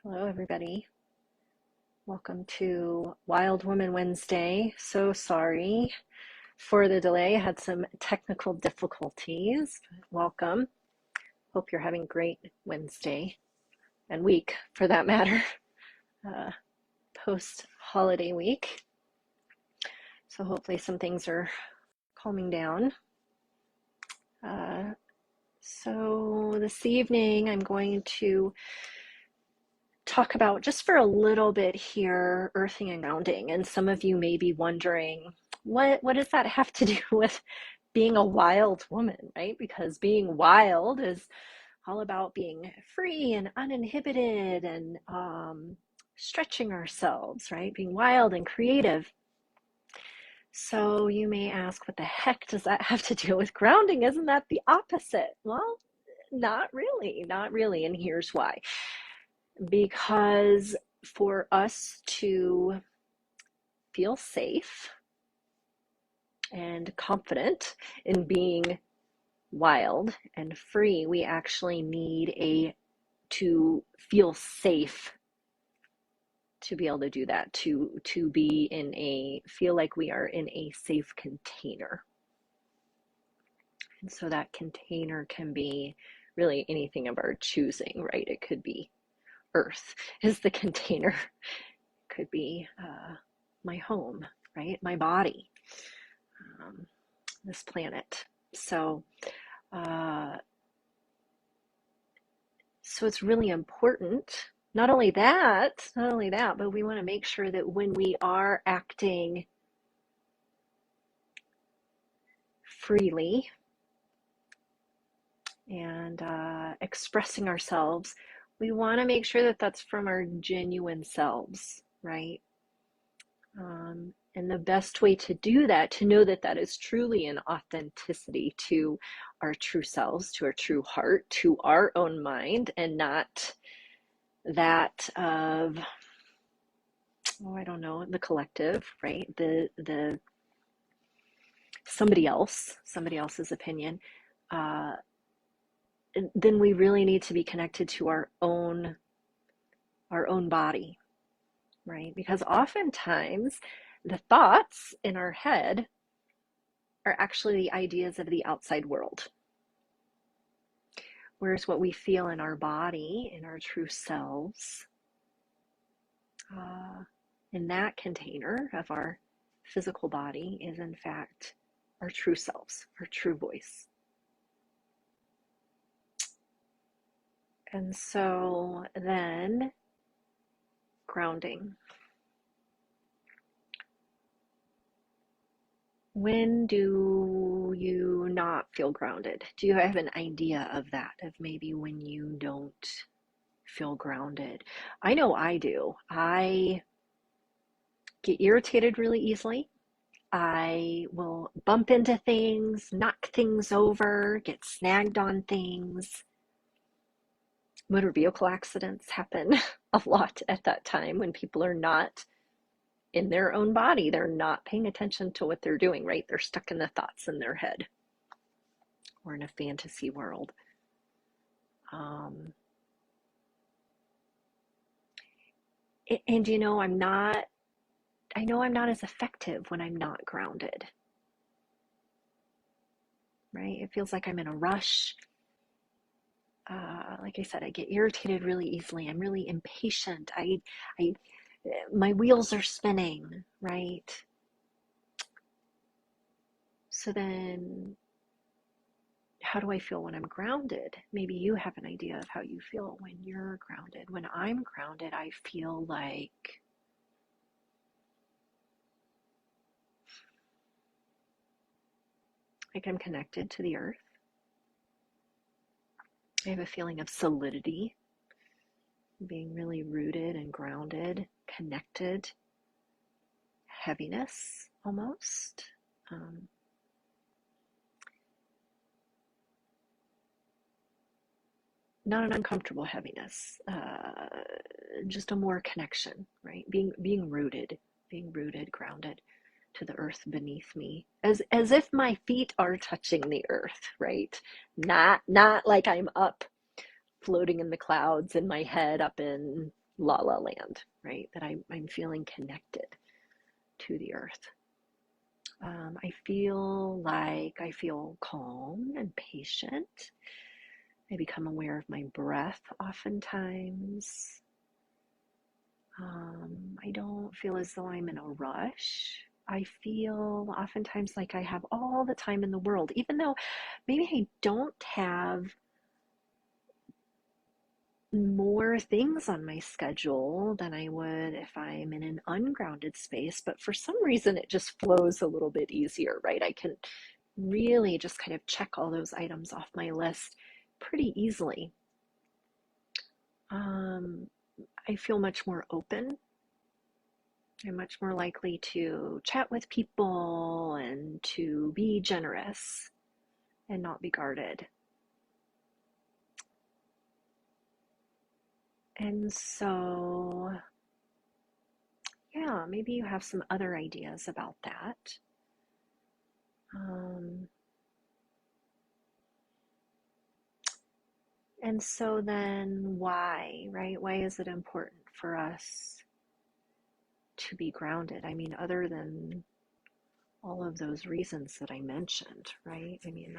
Hello, everybody. Welcome to Wild Woman Wednesday. So sorry for the delay. I had some technical difficulties. Welcome. Hope you're having a great Wednesday and week for that matter, uh, post holiday week. So hopefully some things are calming down. So this evening I'm going to talk about just for a little bit here earthing and grounding. And some of you may be wondering, what does that have to do with being a wild woman, right? Because being wild is all about being free and uninhibited and stretching ourselves, right? Being wild and creative. So you may ask, what the heck does that have to do with grounding? Isn't that the opposite? Well, not really, not really. And here's why. Because for us to feel safe and confident in being wild and free, we actually need to feel safe to be able to do that, to be in a feel like we are in a safe container. And so that container can be really anything of our choosing, right? It could be earth is the container. It could be my home, right? My body, this planet. So uh, so it's really important. Not only that, but we want to make sure that when we are acting freely and expressing ourselves, we want to make sure that that's from our genuine selves, right? And the best way to do that, to know that that is truly an authenticity to our true selves, to our true heart, to our own mind, and not that of, oh, I don't know, the collective, right? The somebody else's opinion. Uh, then we really need to be connected to our own body, right? Because oftentimes the thoughts in our head are actually the ideas of the outside world. Whereas what we feel in our body, in our true selves, uh, in that container of our physical body is in fact our true selves, our true voice. And so then grounding. When do you not feel grounded? Do you have an idea of that, of maybe when you don't feel grounded? I know I do. I get irritated really easily. I will bump into things, knock things over, get snagged on things. Motor vehicle accidents happen a lot at that time when people are not in their own body. They're not paying attention to what they're doing, right? They're stuck in the thoughts in their head or in a fantasy world. Um, and I know I'm not as effective when I'm not grounded, right? It feels like I'm in a rush. Like I said, I get irritated really easily. I'm really impatient. My wheels are spinning, right? So then how do I feel when I'm grounded? Maybe you have an idea of how you feel when you're grounded. When I'm grounded, I feel like I'm connected to the earth. I have a feeling of solidity, being really rooted and grounded, connected, heaviness almost. Um, Not an uncomfortable heaviness, just a more connection, right? Being rooted, grounded to the earth beneath me, as if my feet are touching the earth, right? Not like I'm up floating in the clouds and my head up in la la land, right? That I'm feeling connected to the earth. I feel like I feel calm and patient. I become aware of my breath oftentimes. I don't feel as though I'm in a rush. I feel oftentimes like I have all the time in the world, even though maybe I don't have more things on my schedule than I would if I'm in an ungrounded space. But for some reason, it just flows a little bit easier, right? I can really just kind of check all those items off my list pretty easily. Um, I feel much more open. I'm much more likely to chat with people and to be generous and not be guarded. And so, yeah, maybe you have some other ideas about that. Um, and so then why, right? Why is it important for us to be grounded? I mean, other than all of those reasons that I mentioned, right? I mean,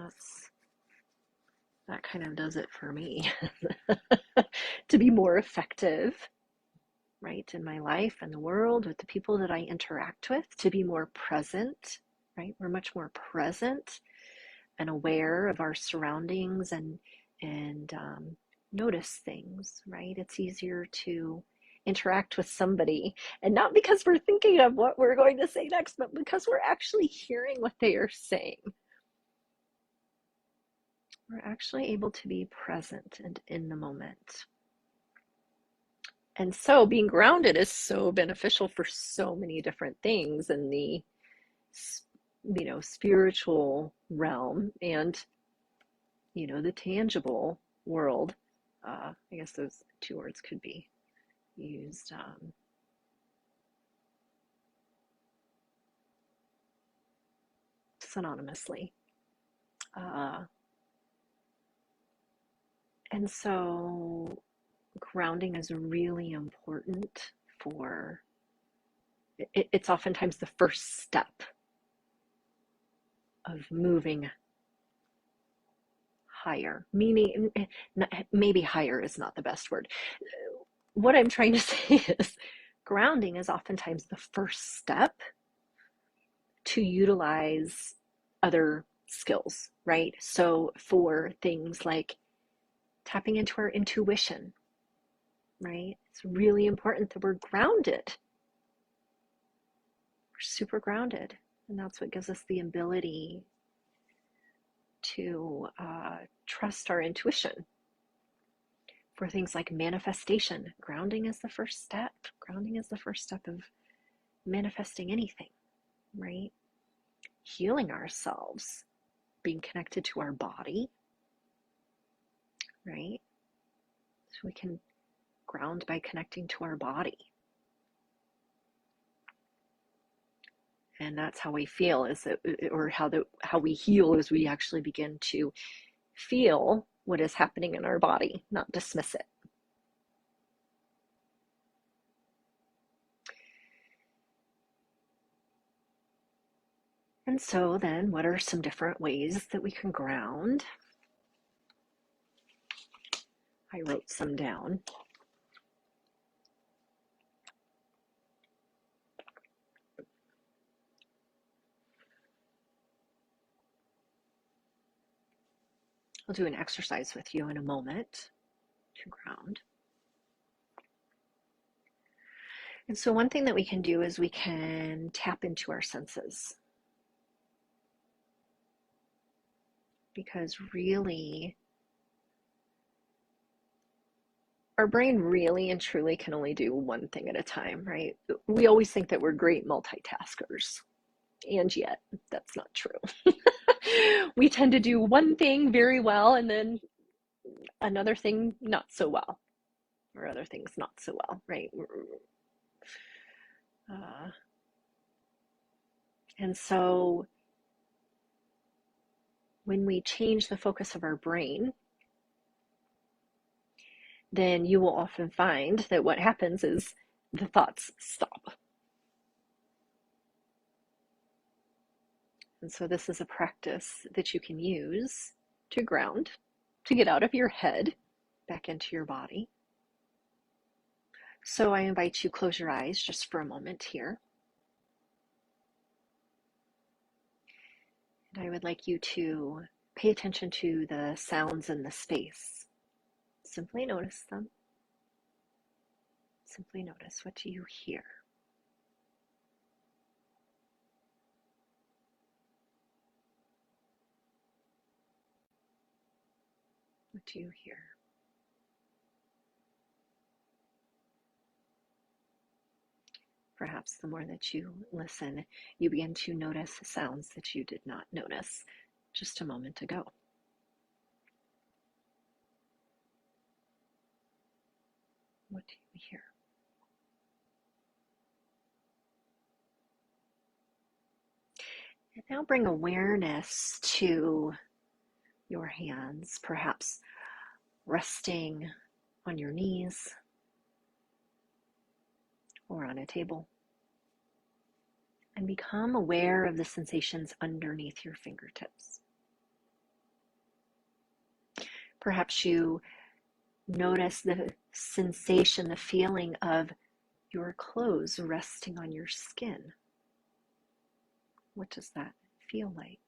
that kind of does it for me. To be more effective, right, in my life and the world with the people that I interact with, to be more present, right? We're much more present and aware of our surroundings and notice things, right? It's easier to interact with somebody, and not because we're thinking of what we're going to say next, but because we're actually hearing what they are saying. We're actually able to be present and in the moment. And so being grounded is so beneficial for so many different things in the spiritual realm and the tangible world. I guess those two words could be used synonymously. Uh, and so grounding is really important for it's oftentimes the first step of moving higher, meaning maybe higher is not the best word. What I'm trying to say is grounding is oftentimes the first step to utilize other skills, right? So for things like tapping into our intuition, right? It's really important that we're grounded. We're super grounded. And that's what gives us the ability to trust our intuition. For things like manifestation, grounding is the first step. Grounding is the first step of manifesting anything, right? Healing ourselves, being connected to our body, right? So we can ground by connecting to our body. And that's how we feel, is that, or how we heal is we actually begin to feel what is happening in our body, not dismiss it. And so then, what are some different ways that we can ground? I wrote some down. I'll do an exercise with you in a moment to ground. And so one thing that we can do is we can tap into our senses. Because really, our brain really and truly can only do one thing at a time, right? We always think that we're great multitaskers, and yet that's not true. We tend to do one thing very well and then another thing not so well, or other things not so well, right? Uh, and so when we change the focus of our brain then you will often find that what happens is the thoughts stop. And so this is a practice that you can use to ground, to get out of your head back into your body. So I invite you to close your eyes just for a moment here. And I would like you to pay attention to the sounds in the space. Simply notice them. Simply notice, what do you hear? What do you hear? Perhaps the more that you listen, you begin to notice sounds that you did not notice just a moment ago. What do you hear? And now bring awareness to your hands, perhaps resting on your knees or on a table. And become aware of the sensations underneath your fingertips. Perhaps you notice the sensation, the feeling of your clothes resting on your skin. What does that feel like?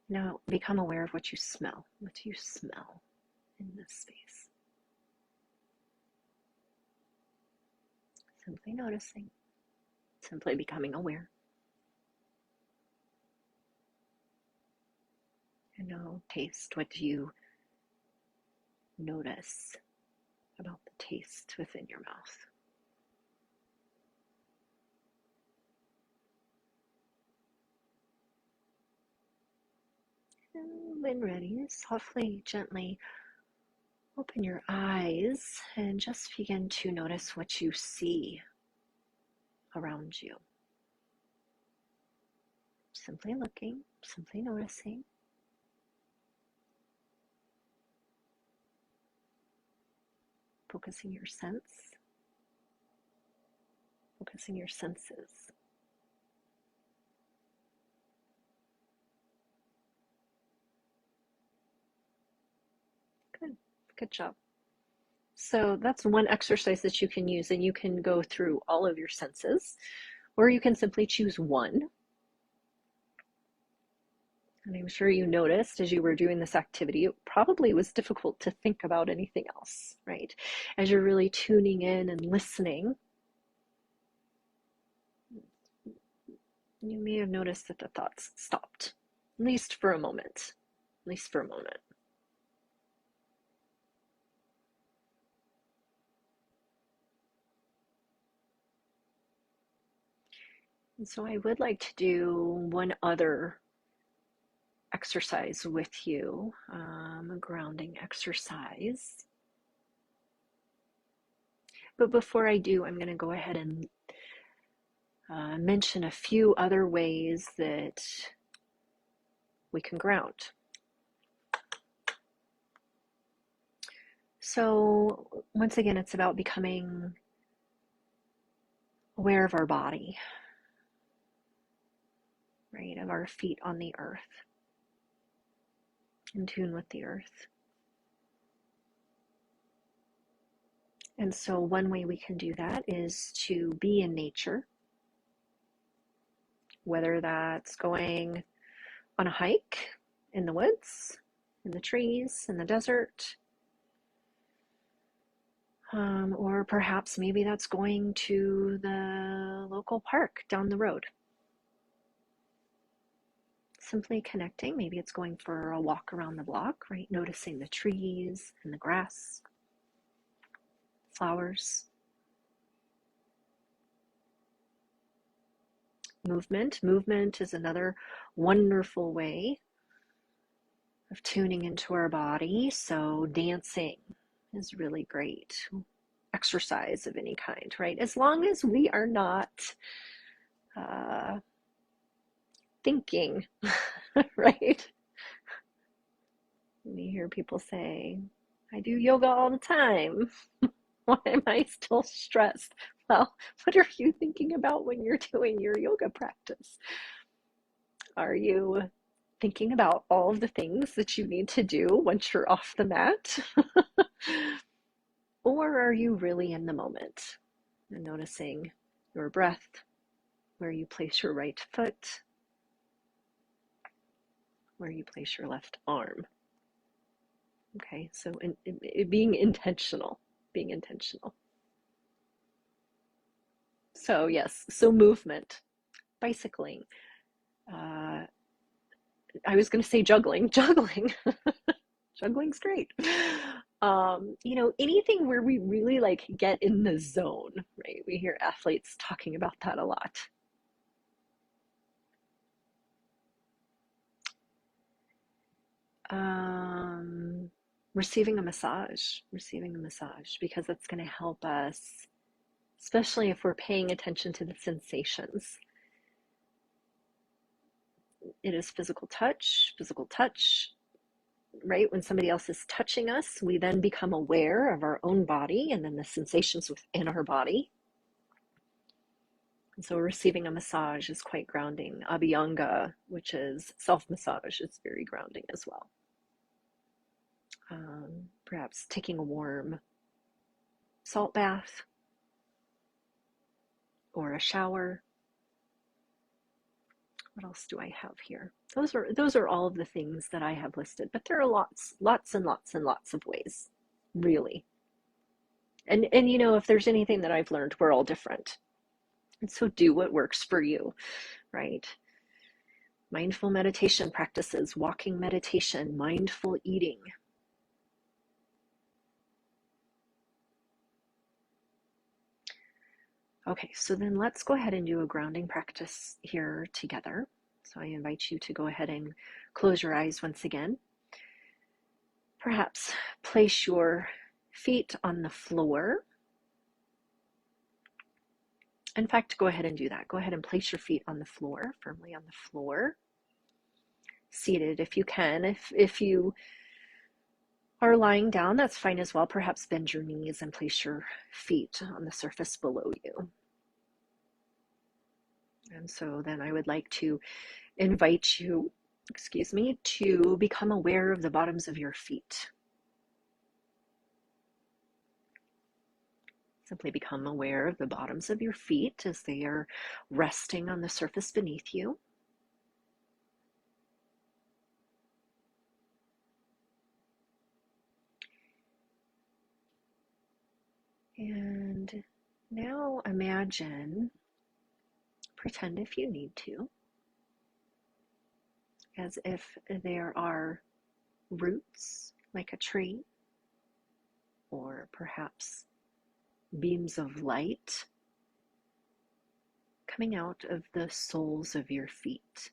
Now become aware of what you smell. What do you smell in this space? Simply noticing, simply becoming aware. And now taste. What do you notice about the taste within your mouth? And when ready, softly, gently open your eyes and just begin to notice what you see around you. Simply looking, simply noticing. Focusing your focusing your senses. Good, good job. So that's one exercise that you can use, and you can go through all of your senses, or you can simply choose one. And I'm sure you noticed as you were doing this activity, it probably was difficult to think about anything else, right? As you're really tuning in and listening, you may have noticed that the thoughts stopped, at least for a moment, at least for a moment. And so I would like to do one other exercise with you, a grounding exercise. But before I do, I'm going to go ahead and mention a few other ways that we can ground. So once again, it's about becoming aware of our body, right? Of our feet on the earth, in tune with the earth. And so one way we can do that is to be in nature, whether that's going on a hike in the woods, in the trees, in the desert, or perhaps maybe that's going to the local park down the road. Simply connecting, maybe it's going for a walk around the block, right? Noticing the trees and the grass, flowers. Movement is another wonderful way of tuning into our body. So dancing is really great. Exercise of any kind, right? As long as we are not thinking, right? And you hear people say, I do yoga all the time. Why am I still stressed? Well, what are you thinking about when you're doing your yoga practice? Are you thinking about all of the things that you need to do once you're off the mat? Or are you really in the moment and noticing your breath, where you place your right foot, where you place your left arm? Okay, so being intentional, being intentional. So yes, so movement, bicycling. Uh, I was going to say juggling, juggling, juggling's great. Anything where we really like get in the zone, right? We hear athletes talking about that a lot. Um, receiving a massage, because that's going to help us, especially if we're paying attention to the sensations. It is physical touch, right? When somebody else is touching us, we then become aware of our own body and then the sensations within our body. And so receiving a massage is quite grounding. Abhyanga, which is self-massage, is very grounding as well. Perhaps taking a warm salt bath or a shower. What else do I have here? Those are all of the things that I have listed, but there are lots and lots and lots of ways, really. And if there's anything that I've learned, we're all different. And so do what works for you, right? Mindful meditation practices, walking meditation, mindful eating. Okay, so then let's go ahead and do a grounding practice here together. So I invite you to go ahead and close your eyes once again. Perhaps place your feet on the floor. In fact, go ahead and do that. Go ahead and place your feet on the floor, firmly on the floor. Seated if you can. If you are lying down, that's fine as well. Perhaps bend your knees and place your feet on the surface below you. And so then I would like to invite you, to become aware of the bottoms of your feet. Simply become aware of the bottoms of your feet as they are resting on the surface beneath you. And now pretend if you need to, as if there are roots like a tree, or perhaps beams of light coming out of the soles of your feet.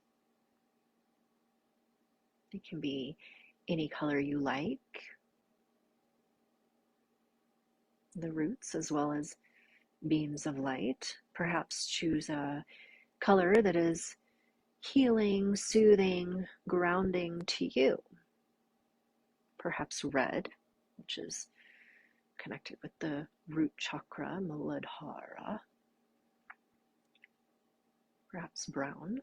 It can be any color you like, the roots as well as beams of light. Perhaps choose a color that is healing, soothing, grounding to you. Perhaps red, which is connected with the root chakra, Muladhara. Perhaps brown,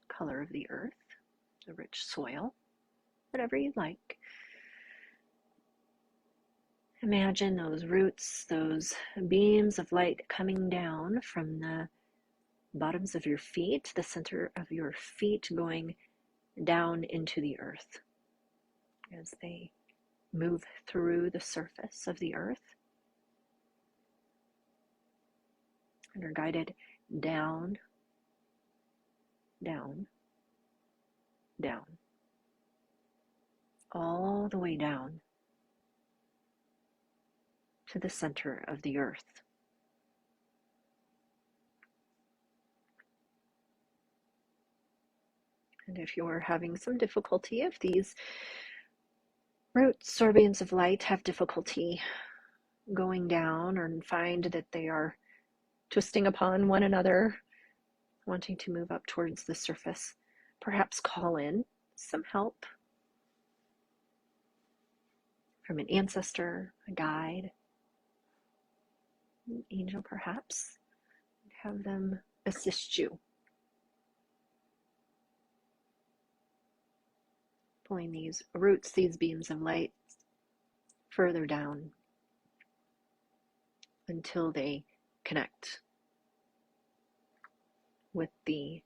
color of the earth, the rich soil, whatever you like. Imagine those roots, those beams of light coming down from the bottoms of your feet, the center of your feet, going down into the earth as they move through the surface of the earth and are guided down, down, down, all the way down to the center of the earth. And if you're having some difficulty, if these roots or beams of light have difficulty going down or find that they are twisting upon one another, wanting to move up towards the surface. Perhaps call in some help from an ancestor, a guide, an angel perhaps, and have them assist you. Pulling these roots, these beams of light, further down until they connect with the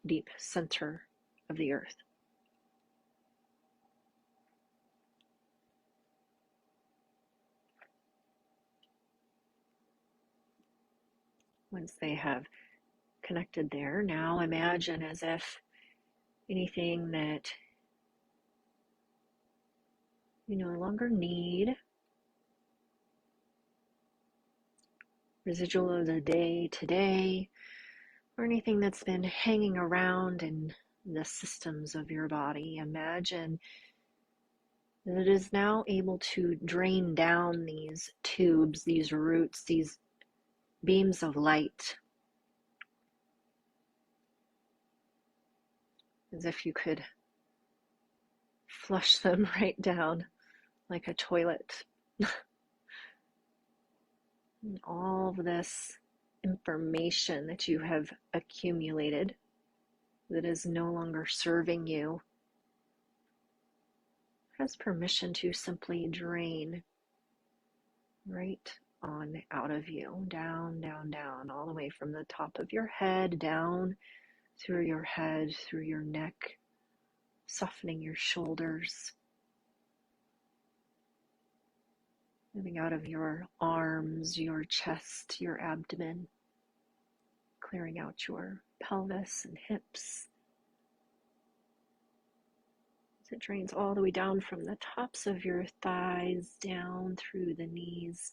deep center of the earth. Once they have connected there, now imagine as if anything that you no longer need, residual of the day today, or anything that's been hanging around in the systems of your body, imagine that it is now able to drain down these tubes, these roots, these beams of light, as if you could flush them right down like a toilet. And all of this information that you have accumulated that is no longer serving you has permission to simply drain right on out of you, down, down, down, all the way from the top of your head, down through your head, through your neck, softening your shoulders, moving out of your arms, your chest, your abdomen, clearing out your pelvis and hips. As it drains all the way down from the tops of your thighs, down through the knees,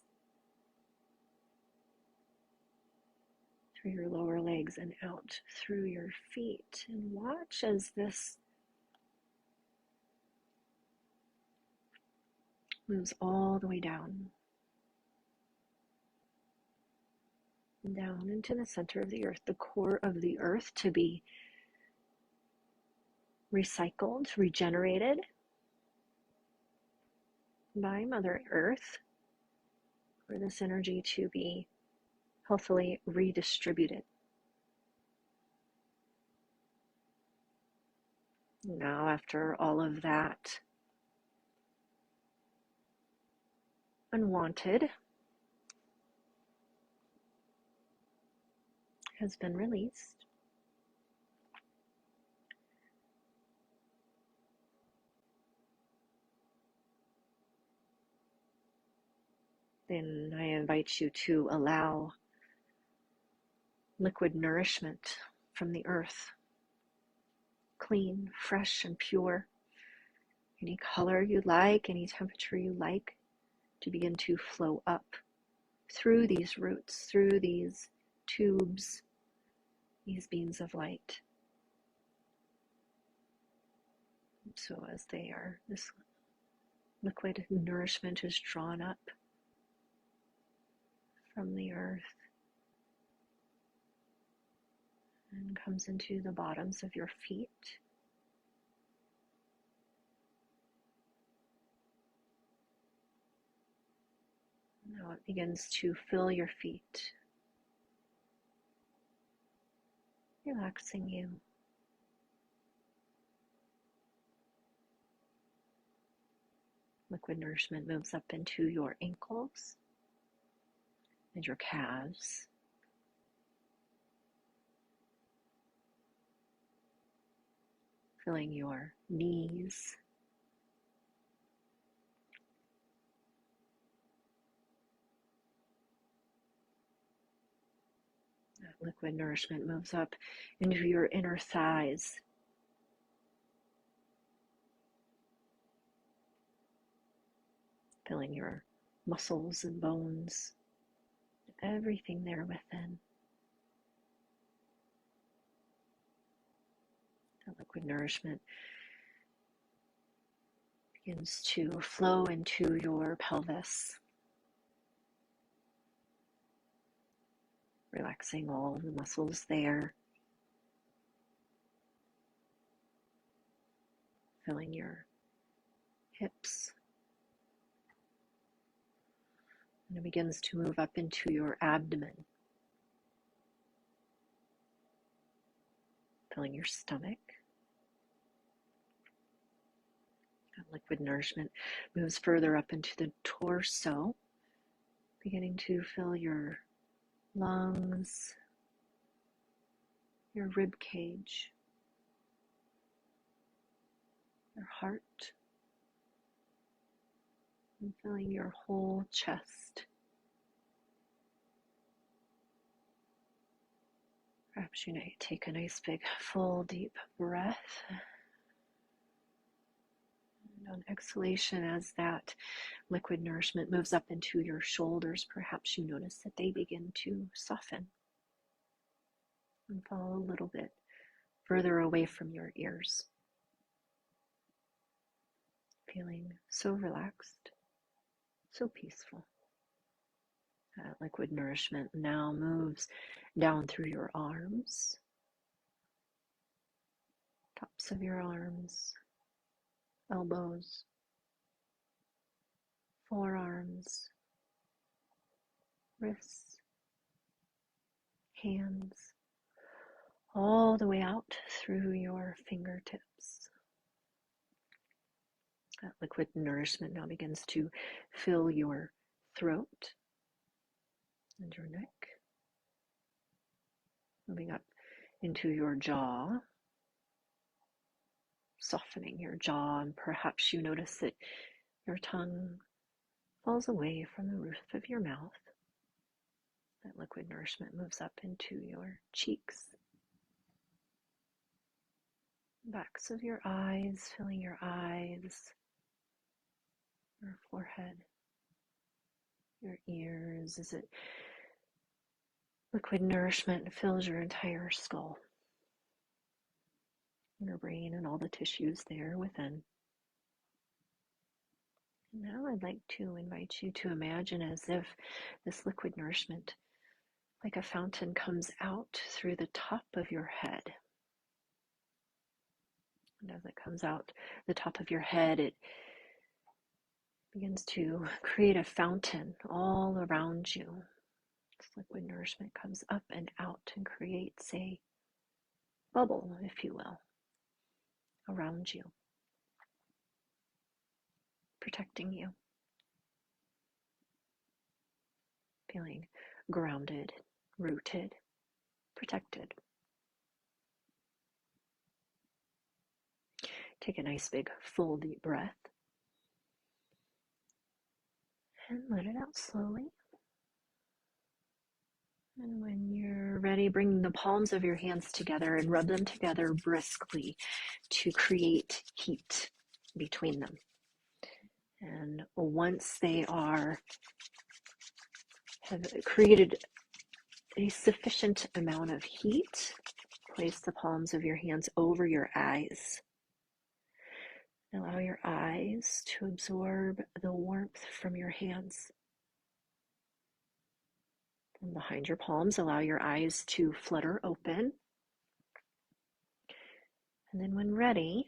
through your lower legs and out through your feet. And watch as this moves all the way down into the center of the earth, the core of the earth, to be recycled, regenerated by Mother Earth, for this energy to be healthily redistributed. Now, after all of that unwanted has been released, then I invite you to allow liquid nourishment from the earth, clean, fresh, and pure, any color you like, any temperature you like, to begin to flow up through these roots, through these tubes, these beams of light. So as this liquid nourishment is drawn up from the earth and comes into the bottoms of your feet. Now it begins to fill your feet, relaxing you. Liquid nourishment moves up into your ankles and your calves. Filling your knees. That liquid nourishment moves up into your inner thighs. Filling your muscles and bones, everything there within. That liquid nourishment begins to flow into your pelvis. relaxing all the muscles there, filling your hips. And it begins to move up into your abdomen, filling your stomach. That liquid nourishment moves further up into the torso, beginning to fill your lungs, your rib cage, your heart, and filling your whole chest. Perhaps you may take a nice big full deep breath. And on exhalation, as that liquid nourishment moves up into your shoulders, perhaps you notice that they begin to soften and fall a little bit further away from your ears. Feeling so relaxed, so peaceful. That liquid nourishment now moves down through your arms, tops of your arms, elbows, forearms, wrists, hands, all the way out through your fingertips. That liquid nourishment now begins to fill your throat and your neck, moving up into your jaw, softening your jaw, and perhaps you notice that your tongue falls away from the roof of your mouth. That liquid nourishment moves up into your cheeks, backs of your eyes, filling your eyes, your forehead, your ears, as it liquid nourishment fills your entire skull, your brain, and all the tissues there within. And now I'd like to invite you to imagine as if this liquid nourishment, like a fountain, comes out through the top of your head. And as it comes out the top of your head, it begins to create a fountain all around you. This liquid nourishment comes up and out and creates a bubble, if you will, around you, protecting you, feeling grounded, rooted, protected. Take a nice big full deep breath and let it out slowly. And when you're ready, bring the palms of your hands together and rub them together briskly to create heat between them. And once they have created a sufficient amount of heat, place the palms of your hands over your eyes. Allow your eyes to absorb the warmth from your hands. From behind your palms, allow your eyes to flutter open. And then when ready,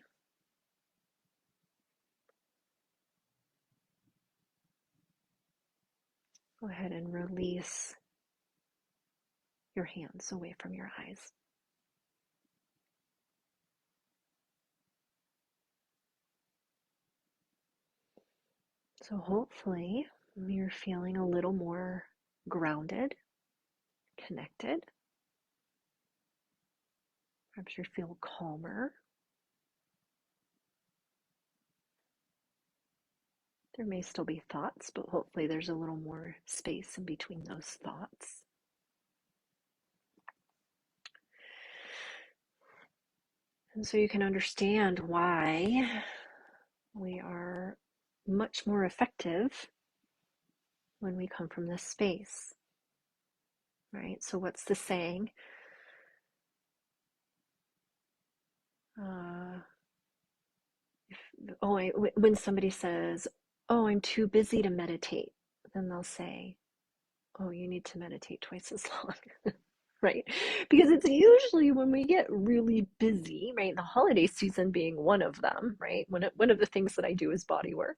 go ahead and release your hands away from your eyes. So hopefully you're feeling a little more grounded, connected. Perhaps you feel calmer. There may still be thoughts, but hopefully there's a little more space in between those thoughts. And so you can understand why we are much more effective when we come from this space, right? So what's the saying? When somebody says, "Oh, I'm too busy to meditate," then they'll say, oh, you need to meditate twice as long. Right? Because it's usually when we get really busy, right? The holiday season being one of them, right? One of the things that I do is body work.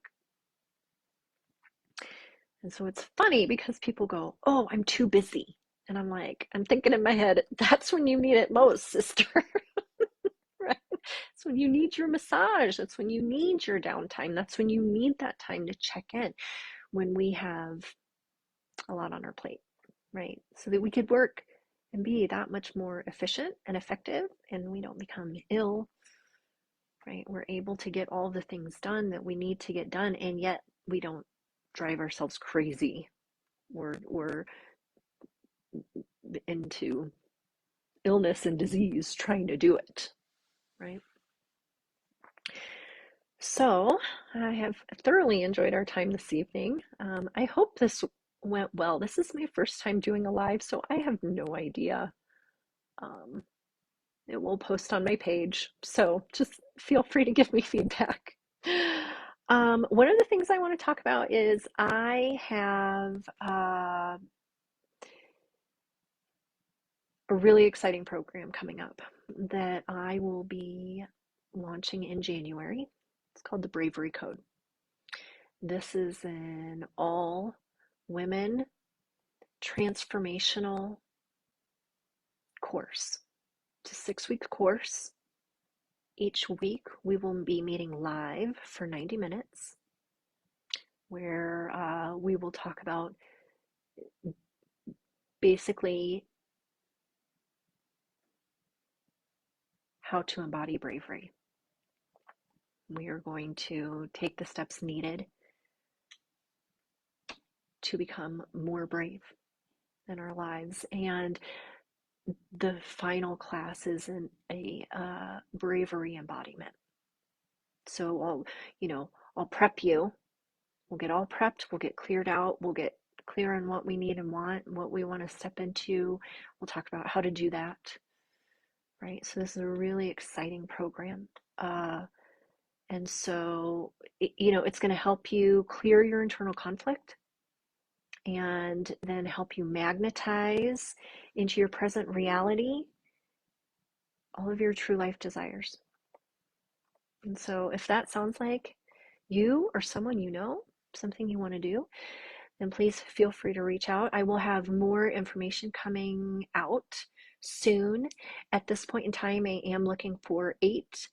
And so it's funny because people go, oh, I'm too busy. And I'm like, I'm thinking in my head, that's when you need it most, sister. Right? That's when you need your massage. That's when you need your downtime. That's when you need that time to check in when we have a lot on our plate, right? So that we could work and be that much more efficient and effective and we don't become ill, right? We're able to get all the things done that we need to get done, and yet we don't drive ourselves crazy. We're into illness and disease trying to do it, right? So I have thoroughly enjoyed our time this evening. I hope this went well. This is my first time doing a live, so I have no idea. Um, it will post on my page, so just feel free to give me feedback. One of the things I want to talk about is I have a really exciting program coming up that I will be launching in January. It's called the Bravery Code. This is an all women transformational course. It's a 6-week course. Each week we will be meeting live for 90 minutes where we will talk about basically how to embody bravery. We are going to take the steps needed to become more brave in our lives. And the final class is a bravery embodiment. So I'll prep you. We'll get all prepped. We'll get cleared out. We'll get clear on what we need and want, and what we want to step into. We'll talk about how to do that. Right. So this is a really exciting program. And so, it's going to help you clear your internal conflict and then help you magnetize into your present reality all of your true life desires. And so, if that sounds like you or someone you know, something you want to do, then please feel free to reach out. I will have more information coming out soon. At this point in time, I am looking for 8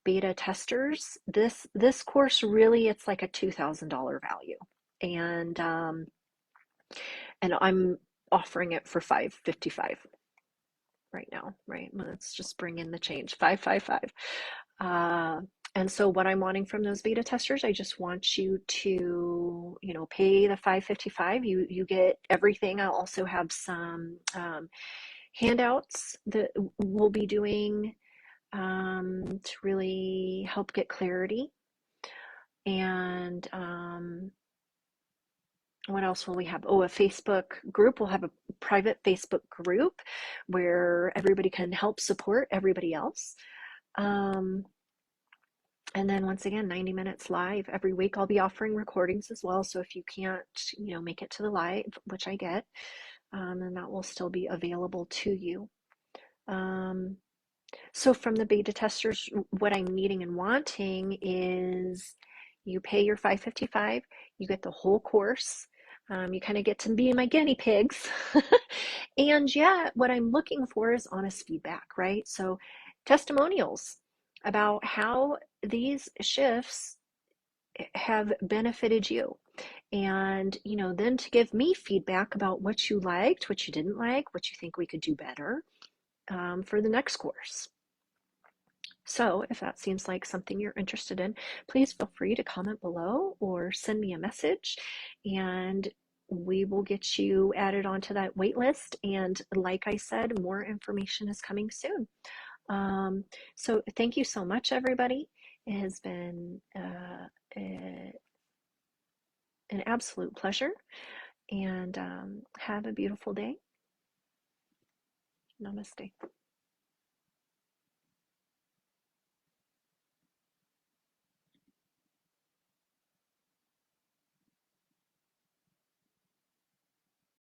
beta testers. This course really, it's like a $2,000 value, and I'm offering it for $555 right now. Right, let's just bring in the change. $555. And so what I'm wanting from those beta testers, I just want you to, pay the $555. You get everything. I'll also have some handouts that we'll be doing to really help get clarity. And what else will we have? Oh, a Facebook group. We'll have a private Facebook group where everybody can help support everybody else. And then once again, 90 minutes live every week. I'll be offering recordings as well. So if you can't, make it to the live, which I get, then that will still be available to you. So from the beta testers, what I'm needing and wanting is you pay your $555, you get the whole course. You kind of get to be my guinea pigs. And yet, what I'm looking for is honest feedback, right? So testimonials about how these shifts have benefited you. And, then to give me feedback about what you liked, what you didn't like, what you think we could do better for the next course. So if that seems like something you're interested in, please feel free to comment below or send me a message, and we will get you added onto that wait list. And like I said, more information is coming soon. So thank you so much, everybody. It has been an absolute pleasure, and have a beautiful day. Namaste.